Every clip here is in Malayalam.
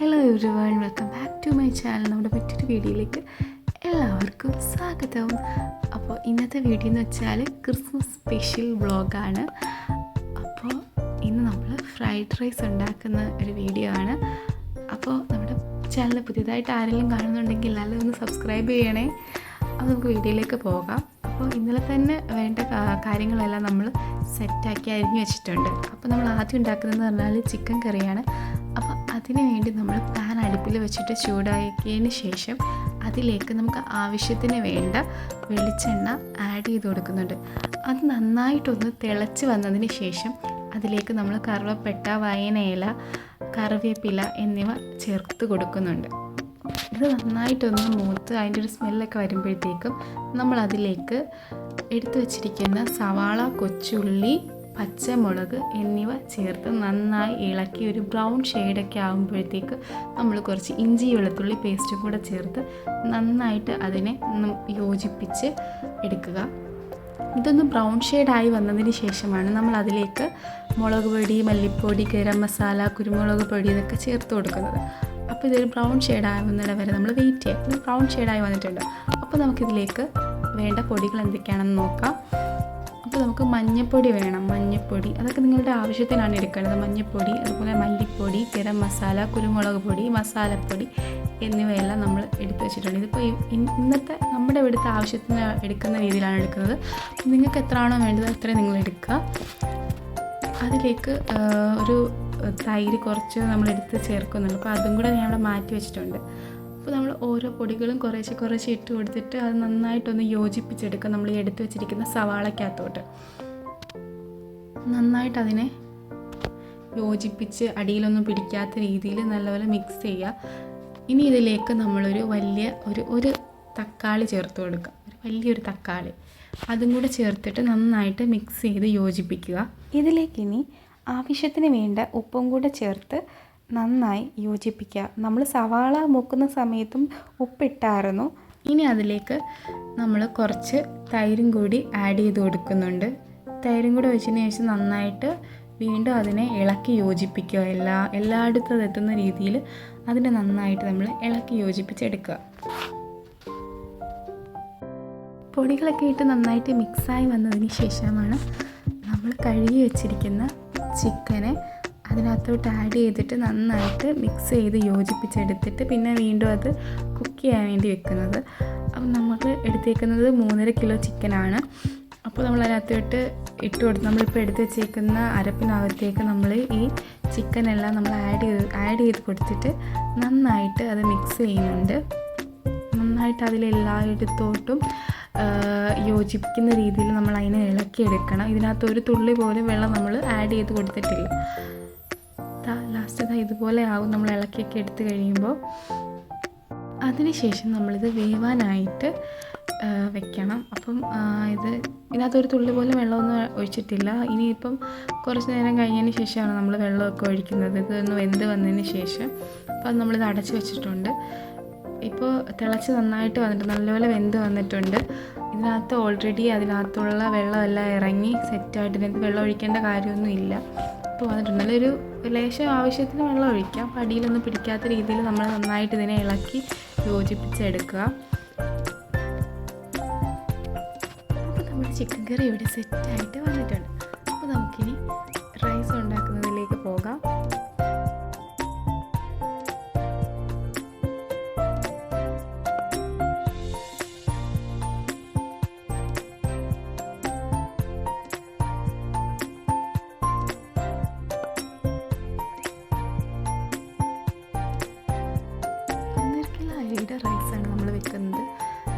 Hello everyone, welcome back to my channel. നമ്മുടെ മറ്റൊരു വീഡിയോയിലേക്ക് എല്ലാവർക്കും സ്വാഗതം. അപ്പോൾ ഇന്നത്തെ വീഡിയോ എന്ന് വെച്ചാൽ ക്രിസ്മസ് സ്പെഷ്യൽ വ്ളോഗാണ്. അപ്പോൾ ഇന്ന് നമ്മൾ ഫ്രൈഡ് റൈസ് ഉണ്ടാക്കുന്ന ഒരു വീഡിയോ ആണ്. അപ്പോൾ നമ്മുടെ ചാനൽ പുതിയതായിട്ട് ആരെങ്കിലും കാണുന്നുണ്ടെങ്കിൽ എല്ലാവരും ഒന്ന് സബ്സ്ക്രൈബ് ചെയ്യണേ. അപ്പോൾ നമുക്ക് വീഡിയോയിലേക്ക് പോകാം. അപ്പോൾ ഇന്നലെ തന്നെ വേണ്ട കാര്യങ്ങളെല്ലാം നമ്മൾ സെറ്റാക്കി അരിഞ്ഞു വെച്ചിട്ടുണ്ട്. അപ്പോൾ നമ്മൾ ആദ്യം ഉണ്ടാക്കുന്നതെന്ന് പറഞ്ഞാൽ ചിക്കൻ കറിയാണ്. അപ്പോൾ അതിന് വേണ്ടി നമ്മൾ പാൻ അടുപ്പിൽ വെച്ചിട്ട് ചൂടാക്കിയതിന് ശേഷം അതിലേക്ക് നമുക്ക് ആവശ്യത്തിന് വേണ്ട വെളിച്ചെണ്ണ ആഡ് ചെയ്ത് കൊടുക്കുന്നുണ്ട്. അത് നന്നായിട്ടൊന്ന് തിളച്ച് വന്നതിന് ശേഷം അതിലേക്ക് നമ്മൾ കറുവപ്പട്ട, വയനയില, കറിവേപ്പില എന്നിവ ചേർത്ത് കൊടുക്കുന്നുണ്ട്. ഇത് നന്നായിട്ടൊന്ന് മൂത്ത് അതിൻ്റെ ഒരു സ്മെല്ലൊക്കെ വരുമ്പോഴത്തേക്കും നമ്മൾ അതിലേക്ക് എടുത്തു വച്ചിരിക്കുന്ന സവാള, കൊച്ചുള്ളി, പച്ചമുളക് എന്നിവ ചേർത്ത് നന്നായി ഇളക്കി ഒരു ബ്രൗൺ ഷെയ്ഡൊക്കെ ആകുമ്പോഴത്തേക്ക് നമ്മൾ കുറച്ച് ഇഞ്ചി വെളുത്തുള്ളി പേസ്റ്റും കൂടെ ചേർത്ത് നന്നായിട്ട് അതിനെ യോജിപ്പിച്ച് എടുക്കുക. ഇതൊന്ന് ബ്രൗൺ ഷെയ്ഡായി വന്നതിന് ശേഷമാണ് നമ്മൾ അതിലേക്ക് മുളക് പൊടി, മല്ലിപ്പൊടി, ഗരം മസാല, കുരുമുളക് പൊടി ഇതൊക്കെ ചേർത്ത് കൊടുക്കുന്നത്. അപ്പോൾ ഇതൊരു ബ്രൗൺ ഷെയ്ഡാകുന്നിടം വരെ നമ്മൾ വെയിറ്റ് ചെയ്യാം. ഇത് ബ്രൗൺ ഷെയ്ഡായി വന്നിട്ടുണ്ട്. അപ്പോൾ നമുക്കിതിലേക്ക് വേണ്ട പൊടികൾ എന്തൊക്കെയാണെന്ന് നോക്കാം. അപ്പോൾ നമുക്ക് മഞ്ഞൾപ്പൊടി വേണം. മഞ്ഞൾപ്പൊടി അതൊക്കെ നിങ്ങളുടെ ആവശ്യത്തിനാണ് എടുക്കേണ്ടത്. മഞ്ഞൾപ്പൊടി, അതുപോലെ മല്ലിപ്പൊടി, ഗരം മസാല, കുരുമുളക് പൊടി, മസാലപ്പൊടി എന്നിവയെല്ലാം നമ്മൾ എടുത്ത് വെച്ചിട്ടുണ്ട്. ഇതിപ്പോൾ ഇന്നത്തെ നമ്മുടെ ഇവിടുത്തെ ആവശ്യത്തിന് എടുക്കുന്ന രീതിയിലാണ് എടുക്കുന്നത്. നിങ്ങൾക്ക് എത്രയാണോ വേണ്ടത് അത്രയും നിങ്ങൾ എടുക്കുക. അതിലേക്ക് ഒരു തൈര് കുറച്ച് നമ്മളെടുത്ത് ചേർക്കുന്നുണ്ട്. അപ്പോൾ അതും കൂടെ ഞാൻ അവിടെ മാറ്റി വെച്ചിട്ടുണ്ട്. അപ്പോൾ നമ്മൾ ഓരോ പൊടികളും കുറേശ്ശെ ഇട്ട് കൊടുത്തിട്ട് അത് നന്നായിട്ടൊന്ന് യോജിപ്പിച്ചെടുക്കുക. നമ്മൾ ഈ എടുത്ത് വെച്ചിരിക്കുന്ന സവാളക്കകത്തോട്ട് നന്നായിട്ട് അതിനെ യോജിപ്പിച്ച് അടിയിലൊന്നും പിടിക്കാത്ത രീതിയിൽ നല്ലപോലെ മിക്സ് ചെയ്യുക. ഇനി ഇതിലേക്ക് നമ്മളൊരു ഒരു തക്കാളി ചേർത്ത് കൊടുക്കുക. വലിയൊരു തക്കാളി അതും കൂടെ ചേർത്തിട്ട് നന്നായിട്ട് മിക്സ് ചെയ്ത് യോജിപ്പിക്കുക. ഇതിലേക്കിനി ആവശ്യത്തിന് വേണ്ട ഉപ്പും കൂടെ ചേർത്ത് നന്നായി യോജിപ്പിക്കുക. നമ്മൾ സവാള മുക്കുന്ന സമയത്തും ഉപ്പിട്ടായിരുന്നു. ഇനി അതിലേക്ക് നമ്മൾ കുറച്ച് തൈരും കൂടി ആഡ് ചെയ്ത് കൊടുക്കുന്നുണ്ട്. തൈരും കൂടെ വെച്ചതിന് ശേഷം നന്നായിട്ട് വീണ്ടും അതിനെ ഇളക്കി യോജിപ്പിക്കുക. എല്ലായിടത്തും എത്തുന്ന രീതിയിൽ അതിനെ നന്നായിട്ട് നമ്മൾ ഇളക്കി യോജിപ്പിച്ചെടുക്കുക. പൊടികളൊക്കെ ഇട്ട് നന്നായിട്ട് മിക്സായി വന്നതിന് ശേഷമാണ് നമ്മൾ കഴുകി വെച്ചിരിക്കുന്ന ചിക്കനെ അതിനകത്തോട്ട് ആഡ് ചെയ്തിട്ട് നന്നായിട്ട് മിക്സ് ചെയ്ത് യോജിപ്പിച്ചെടുത്തിട്ട് പിന്നെ വീണ്ടും അത് കുക്ക് ചെയ്യാൻ വേണ്ടി വെക്കുന്നത്. അപ്പം നമ്മൾ എടുത്തേക്കുന്നത് 3.5 കിലോ ചിക്കനാണ്. അപ്പോൾ നമ്മൾ അതിനകത്തോട്ട് ഇട്ട് കൊടുത്ത് നമ്മളിപ്പോൾ എടുത്ത് വെച്ചേക്കുന്ന അരപ്പിനകത്തേക്ക് നമ്മൾ ഈ ചിക്കനെല്ലാം നമ്മൾ ആഡ് ചെയ്ത് കൊടുത്തിട്ട് നന്നായിട്ട് അത് മിക്സ് ചെയ്യുന്നുണ്ട്. നന്നായിട്ട് അതിലെല്ലായിടത്തോട്ടും യോജിപ്പിക്കുന്ന രീതിയിൽ നമ്മൾ അതിനെ ഇളക്കിയെടുക്കണം. ഇതിനകത്ത് ഒരു തുള്ളി പോലും വെള്ളം നമ്മൾ ആഡ് ചെയ്ത് കൊടുത്തിട്ടില്ല. ലാസ്റ്റ് ഇതുപോലെ ആവും നമ്മൾ ഇളക്കിയൊക്കെ എടുത്ത് കഴിയുമ്പോൾ. അതിനുശേഷം നമ്മളിത് വേവാനായിട്ട് വെക്കണം. അപ്പം ഇതിനകത്തൊരു തുള്ളി പോലും വെള്ളമൊന്നും ഒഴിച്ചിട്ടില്ല. ഇനിയിപ്പം കുറച്ച് നേരം കഴിഞ്ഞതിന് ശേഷമാണ് നമ്മൾ വെള്ളമൊക്കെ ഒഴിക്കുന്നത്. ഇതൊന്ന് വെന്ത് വന്നതിന് ശേഷം അപ്പം നമ്മളിത് അടച്ച് വെച്ചിട്ടുണ്ട്. ഇപ്പോൾ തിളച്ച് നന്നായിട്ട് വന്നിട്ട് നല്ലപോലെ വെന്ത് വന്നിട്ടുണ്ട്. ഇതിനകത്ത് ഓൾറെഡി അതിനകത്തുള്ള വെള്ളമെല്ലാം ഇറങ്ങി സെറ്റായിട്ട് ഇതിനകത്ത് വെള്ളം ഒഴിക്കേണ്ട കാര്യമൊന്നും ഇല്ല. ഇപ്പോൾ വന്നിട്ടുണ്ട്. നല്ലൊരു ലേശം ആവശ്യത്തിന് വെള്ളം ഒഴിക്കാം. അപ്പോൾ അടിയിലൊന്നും പിടിക്കാത്ത രീതിയിൽ നമ്മൾ നന്നായിട്ട് ഇതിനെ ഇളക്കി യോജിപ്പിച്ചെടുക്കുക. അപ്പോൾ നമ്മുടെ ചിക്കൻ കറി ഇവിടെ സെറ്റായിട്ട് വന്നിട്ടുണ്ട്. അപ്പോൾ നമുക്കിനി റൈസ് ഉണ്ടാക്കുന്നതിലേക്ക് പോകാം. റൈസാണ് നമ്മൾ വെക്കുന്നത്.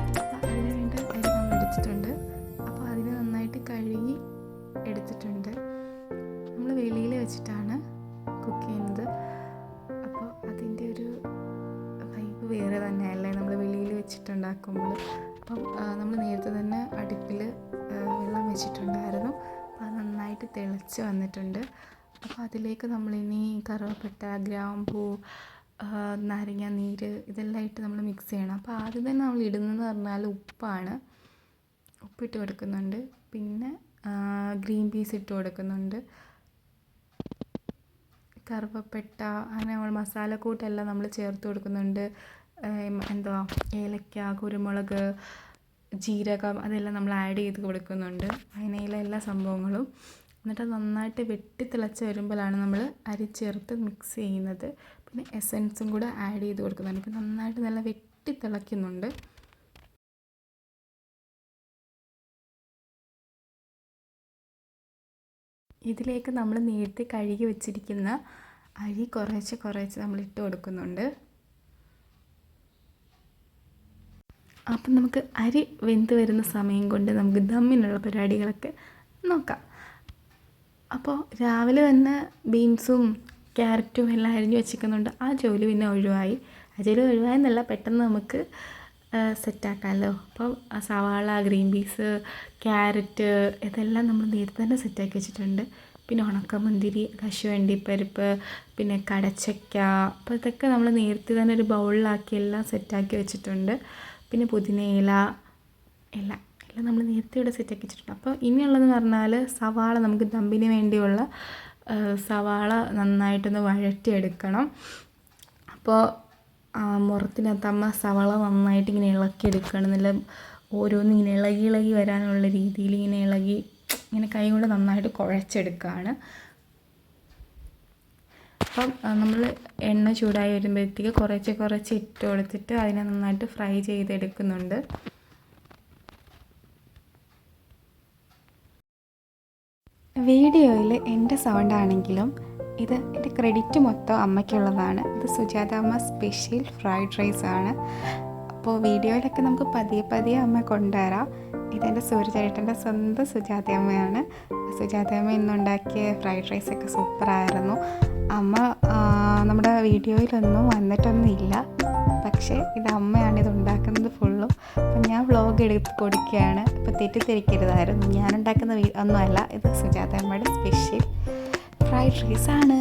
അപ്പോൾ അതിന് വേണ്ട അരി നമ്മൾ എടുത്തിട്ടുണ്ട്. അപ്പോൾ അതിന് നന്നായിട്ട് കഴുകി എടുത്തിട്ടുണ്ട്. നമ്മൾ വെളിയിൽ വെച്ചിട്ടാണ് കുക്ക് ചെയ്യുന്നത്. അപ്പോൾ അതിൻ്റെ ഒരു വൈബ് വേറെ തന്നെയല്ലേ നമ്മൾ വെളിയിൽ വെച്ചിട്ടുണ്ടാക്കുമ്പോൾ. അപ്പം നമ്മൾ നേരത്തെ തന്നെ അടുപ്പിൽ വെള്ളം വെച്ചിട്ടുണ്ടായിരുന്നു. അപ്പോൾ അത് നന്നായിട്ട് തിളച്ച് വന്നിട്ടുണ്ട്. അപ്പോൾ അതിലേക്ക് നമ്മളിനി കറുവപ്പട്ട, ഗ്രാമ്പൂ, നാരങ്ങ നീര് ഇതെല്ലാം ഇട്ട് നമ്മൾ മിക്സ് ചെയ്യണം. അപ്പോൾ ആദ്യം തന്നെ നമ്മൾ ഇടുന്നതെന്ന് പറഞ്ഞാൽ ഉപ്പാണ്. ഉപ്പിട്ട് കൊടുക്കുന്നുണ്ട്. പിന്നെ ഗ്രീൻ പീസ് ഇട്ട് കൊടുക്കുന്നുണ്ട്. കറുവപ്പട്ട അങ്ങനെ മസാലക്കൂട്ടെല്ലാം നമ്മൾ ചേർത്ത് കൊടുക്കുന്നുണ്ട്. എന്തുവാ ഏലക്ക, കുരുമുളക്, ജീരകം അതെല്ലാം നമ്മൾ ആഡ് ചെയ്ത് കൊടുക്കുന്നുണ്ട്. അതിനുള്ള എല്ലാ സംഭവങ്ങളും. എന്നിട്ട് നന്നായിട്ട് വെട്ടി തിളച്ച് വരുമ്പോഴാണ് നമ്മൾ അരി ചേർത്ത് മിക്സ് ചെയ്യുന്നത്. പിന്നെ എസൻസും കൂടെ ആഡ് ചെയ്ത് കൊടുക്കുന്നുണ്ട്. ഇപ്പം നന്നായിട്ട് നല്ല വെട്ടി തിളയ്ക്കുന്നുണ്ട്. ഇതിലേക്ക് നമ്മൾ നേരത്തെ കഴുകി വെച്ചിരിക്കുന്ന അരി കുറേശ്ശെ നമ്മൾ ഇട്ട് കൊടുക്കുന്നുണ്ട്. അപ്പം നമുക്ക് അരി വെന്ത് വരുന്ന സമയം കൊണ്ട് നമുക്ക് ദമ്മിനുള്ള പരിപാടികളൊക്കെ നോക്കാം. അപ്പോൾ രാവിലെ തന്നെ ബീൻസും ക്യാരറ്റും എല്ലാം അരിഞ്ഞ് വെച്ചിരിക്കുന്നുണ്ട്. ആ ജോലി പിന്നെ ഒഴിവായി. ആ ജോലി ഒഴിവായെന്നല്ല, പെട്ടെന്ന് നമുക്ക് സെറ്റാക്കാമല്ലോ. അപ്പം സവാള, ഗ്രീൻ പീസ്, ക്യാരറ്റ് ഇതെല്ലാം നമ്മൾ നേരത്തെ തന്നെ സെറ്റാക്കി വെച്ചിട്ടുണ്ട്. പിന്നെ ഉണക്കമുന്തിരി, കശുവണ്ടിപ്പരിപ്പ്, പിന്നെ കടച്ചക്ക, അപ്പോൾ ഇതൊക്കെ നമ്മൾ നേരത്തെ തന്നെ ഒരു ബൗളിലാക്കി എല്ലാം സെറ്റാക്കി വെച്ചിട്ടുണ്ട്. പിന്നെ പുതിനയില എല്ലാം നമ്മൾ നേരത്തെ ഇവിടെ സെറ്റാക്കി വെച്ചിട്ടുണ്ട്. അപ്പോൾ ഇനിയുള്ളതെന്ന് പറഞ്ഞാൽ സവാള, നമുക്ക് ദമ്മിന് വേണ്ടിയുള്ള സവാള നന്നായിട്ടൊന്ന് വഴറ്റിയെടുക്കണം. അപ്പോൾ മുറത്തിനകത്ത് അമ്മ സവാള നന്നായിട്ട് ഇങ്ങനെ ഇളക്കിയെടുക്കണം. നല്ല ഓരോന്നും ഇങ്ങനെ ഇളകി വരാനുള്ള രീതിയിൽ ഇങ്ങനെ കൈ കൊണ്ട് നന്നായിട്ട് കുഴച്ചെടുക്കുകയാണ്. അപ്പം നമ്മൾ എണ്ണ ചൂടായി വരുമ്പോഴത്തേക്ക് കുറച്ച് ഇട്ട് കൊടുത്തിട്ട് അതിനെ നന്നായിട്ട് ഫ്രൈ ചെയ്തെടുക്കുന്നുണ്ട്. വീഡിയോയിൽ എൻ്റെ സൗണ്ടാണെങ്കിലും എൻ്റെ ക്രെഡിറ്റ് മൊത്തം അമ്മയ്ക്കുള്ളതാണ്. ഇത് സുജാത അമ്മ സ്പെഷ്യൽ ഫ്രൈഡ് റൈസ് ആണ്. അപ്പോൾ വീഡിയോയിലൊക്കെ നമുക്ക് പതിയെ അമ്മ കൊണ്ടുവരാം. ഇതെൻ്റെ സൂര്യചേട്ടൻ്റെ സ്വന്തം സുജാതയമ്മയാണ്. സുജാതയമ്മ ഇന്നുണ്ടാക്കിയ ഫ്രൈഡ് റൈസൊക്കെ സൂപ്പറായിരുന്നു. അമ്മ നമ്മുടെ വീഡിയോയിലൊന്നും വന്നിട്ടൊന്നുമില്ല, പക്ഷേ ഇത് അമ്മയാണ് ഇത് ഉണ്ടാക്കുന്നത് ഫുള്ളും. അപ്പം ഞാൻ വ്ളോഗ് എടുത്ത് കൊടുക്കുകയാണ്. ഇപ്പോൾ തെറ്റിദ്ധരിക്കരുതായിരുന്നു, ഞാനുണ്ടാക്കുന്ന ഒന്നുമല്ല, ഇത് സുജാതയമ്മയുടെ സ്പെഷ്യൽ ഫ്രൈഡ് റൈസാണ്.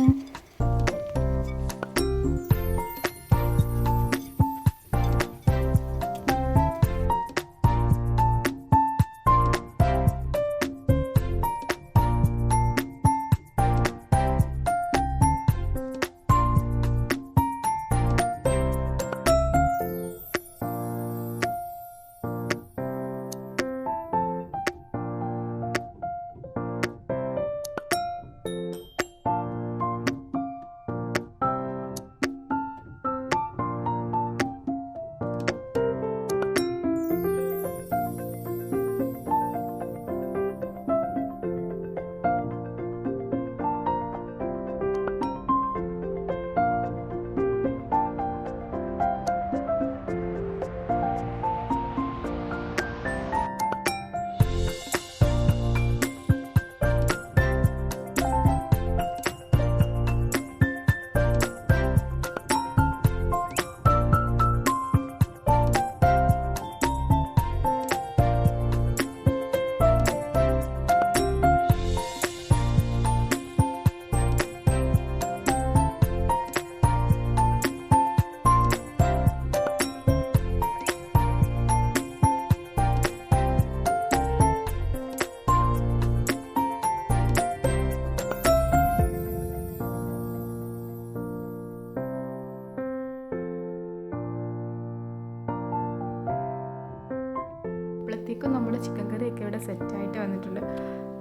അപ്പോഴത്തേക്കും നമ്മുടെ ചിക്കൻ കറിയൊക്കെ ഇവിടെ സെറ്റായിട്ട് വന്നിട്ടുണ്ട്.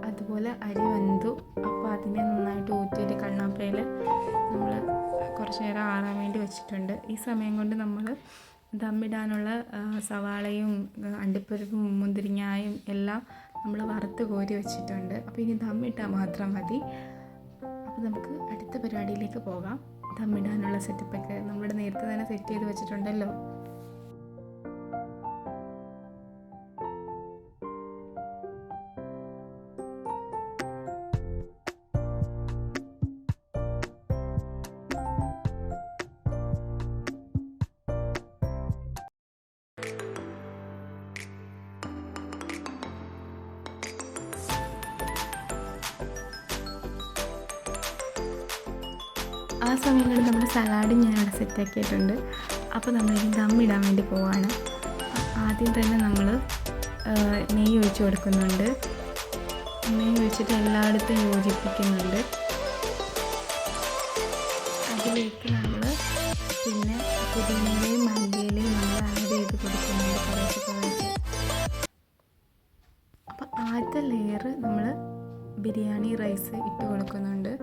അതുപോലെ അരി വെന്തു. അപ്പോൾ അതിനെ നന്നായിട്ട് ഊറ്റിയിട്ട് കണ്ണാപ്പയിൽ നമ്മൾ കുറച്ച് നേരം ആറാൻ വേണ്ടി വെച്ചിട്ടുണ്ട്. ഈ സമയം കൊണ്ട് നമ്മൾ ദമ്മിടാനുള്ള സവാളയും അണ്ടിപ്പരിപ്പും മുന്തിരിങ്ങായും എല്ലാം നമ്മൾ വറുത്ത് കോരി വെച്ചിട്ടുണ്ട്. അപ്പോൾ ഇനി ദമ്മിട്ടാൽ മാത്രം മതി. അപ്പോൾ നമുക്ക് അടുത്ത പരിപാടിയിലേക്ക് പോകാം. ദമ്മിടാനുള്ള സെറ്റപ്പൊക്കെ നമ്മളിവിടെ നേരത്തെ തന്നെ സെറ്റ് ചെയ്ത് വെച്ചിട്ടുണ്ടല്ലോ. ആ സമയങ്ങളിൽ നമ്മൾ സലാഡ് ഞാനിവിടെ സെറ്റാക്കിയിട്ടുണ്ട്. അപ്പോൾ നമ്മളിനി ദമ്മിടാൻ വേണ്ടി പോവാണ്. ആദ്യം തന്നെ നമ്മൾ നെയ്യ് ഒഴിച്ച് കൊടുക്കുന്നുണ്ട്. നെയ്യ് ഒഴിച്ചിട്ട് എല്ലായിടത്തും യോജിപ്പിക്കുന്നുണ്ട്. അതിലേക്ക് നമ്മൾ പിന്നെ പുതിനയിലയും മല്ലിയിലയും നമ്മൾ ആഡ് ചെയ്ത് കൊടുക്കുന്നുണ്ട് കുറേശ്ശെ. അപ്പോൾ ആദ്യത്തെ ലെയർ നമ്മൾ ബിരിയാണി റൈസ് ഇട്ട് കൊടുക്കുന്നുണ്ട്.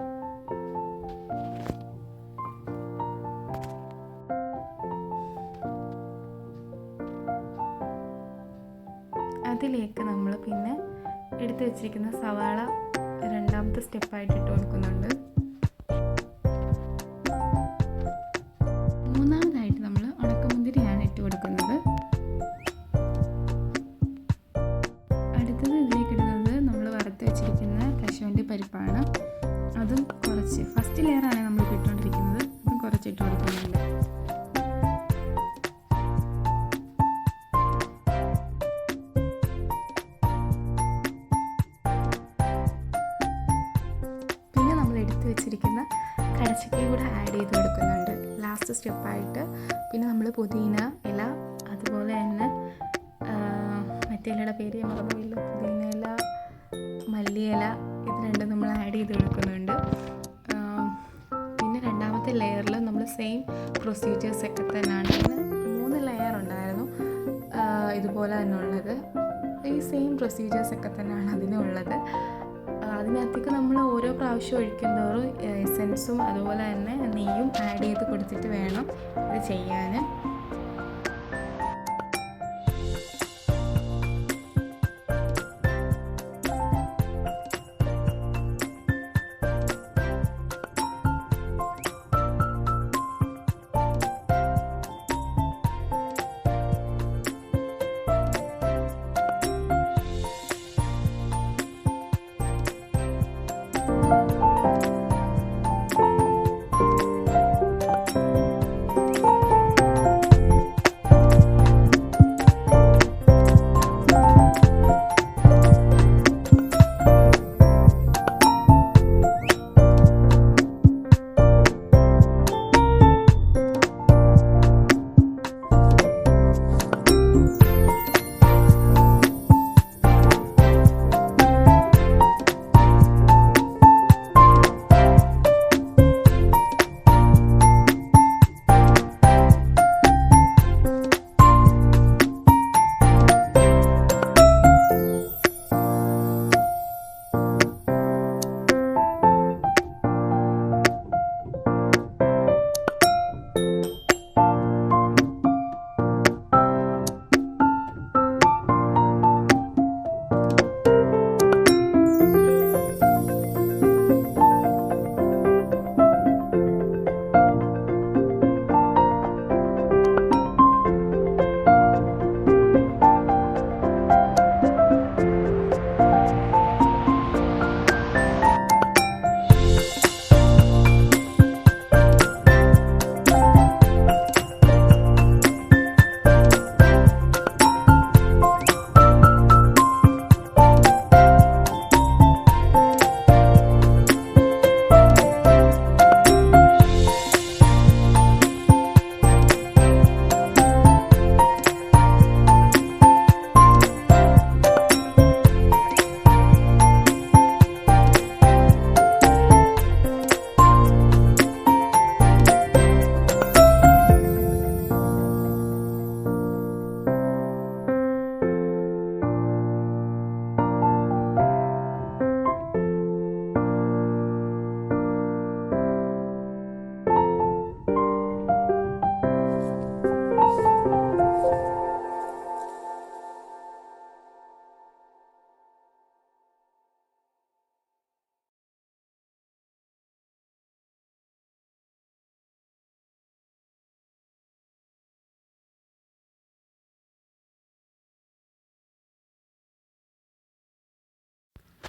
അതിലേക്ക് നമ്മൾ പിന്നെ എടുത്തു വെച്ചിരിക്കുന്ന സവാള രണ്ടാമത്തെ സ്റ്റെപ്പായിട്ട് ഇട്ട് കൊടുക്കുന്നുണ്ട്. മൂന്നാമതായിട്ട് നമ്മൾ ഉണക്കമുന്തിരിയാണ് ഇട്ട് കൊടുക്കുന്നത്. അടുത്തത് ഇതിലേക്ക് ഇടുന്നത് നമ്മൾ വറുത്ത് വെച്ചിരിക്കുന്ന കശുവണ്ടി പരിപ്പാണ്. അതും കുറച്ച് ഫസ്റ്റ് ലെയറാണ് നമ്മൾ ഇട്ടുകൊണ്ടിരിക്കുന്നത്. അതും കുറച്ച് ഇട്ട് കൊടുക്കുന്നുണ്ട്. വെച്ചിരിക്കുന്ന കടച്ചക്കയും കൂടെ ആഡ് ചെയ്ത് കൊടുക്കുന്നുണ്ട് ലാസ്റ്റ് സ്റ്റെപ്പായിട്ട്. പിന്നെ നമ്മൾ പുതിന ഇല, അതുപോലെ തന്നെ മറ്റേ ഇലയുടെ പേര് ഞാൻ മറന്നുപോയില്ല, പുതിന ഇല, മല്ലിയില, ഇത് രണ്ടും നമ്മൾ ആഡ് ചെയ്ത് കൊടുക്കുന്നുണ്ട്. പിന്നെ രണ്ടാമത്തെ ലെയറിൽ നമ്മൾ സെയിം പ്രൊസീജിയേഴ്സൊക്കെ തന്നെയാണ്. പിന്നെ 3 ലെയർ ഉണ്ടായിരുന്നു ഇതുപോലെ തന്നെ ഉള്ളത്. ഈ സെയിം പ്രൊസീജിയേഴ്സൊക്കെ തന്നെയാണ് അതിനുള്ളത്. അതിനകത്തേക്ക് നമ്മൾ ഓരോ പ്രാവശ്യം ഒഴിക്കുന്തോറും എസൻസും അതുപോലെ തന്നെ നെയ്യും ആഡ് ചെയ്ത് കൊടുത്തിട്ട് വേണം ഇത് ചെയ്യാൻ.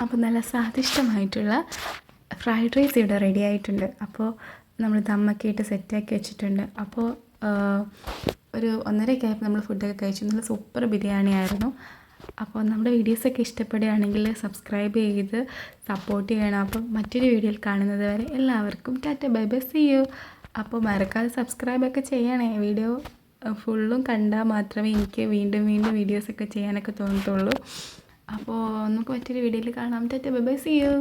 അപ്പോൾ നല്ല സ്വാദിഷ്ടമായിട്ടുള്ള ഫ്രൈഡ് റൈസ് ഇവിടെ റെഡി ആയിട്ടുണ്ട്. അപ്പോൾ നമ്മൾ ദമ്മൊക്കെ ഇട്ട് സെറ്റാക്കി വെച്ചിട്ടുണ്ട്. അപ്പോൾ ഒരു 1:30 ആയപ്പോൾ നമ്മൾ ഫുഡൊക്കെ കഴിച്ചു. നല്ല സൂപ്പർ ബിരിയാണി ആയിരുന്നു. അപ്പോൾ നമ്മുടെ വീഡിയോസൊക്കെ ഇഷ്ടപ്പെടുകയാണെങ്കിൽ സബ്സ്ക്രൈബ് ചെയ്ത് സപ്പോർട്ട് ചെയ്യണം. അപ്പം മറ്റൊരു വീഡിയോയിൽ കാണുന്നത് വരെ എല്ലാവർക്കും tata bye bye, see you. അപ്പോൾ മറക്കാതെ സബ്സ്ക്രൈബൊക്കെ ചെയ്യണേ. വീഡിയോ ഫുള്ളും കണ്ടാൽ മാത്രമേ എനിക്ക് വീണ്ടും വീണ്ടും വീഡിയോസൊക്കെ ചെയ്യാനൊക്കെ തോന്നത്തുള്ളൂ. അപ്പോൾ നമുക്ക് മറ്റൊരു വീഡിയോയിൽ കാണാം. Tata bye bye, see U.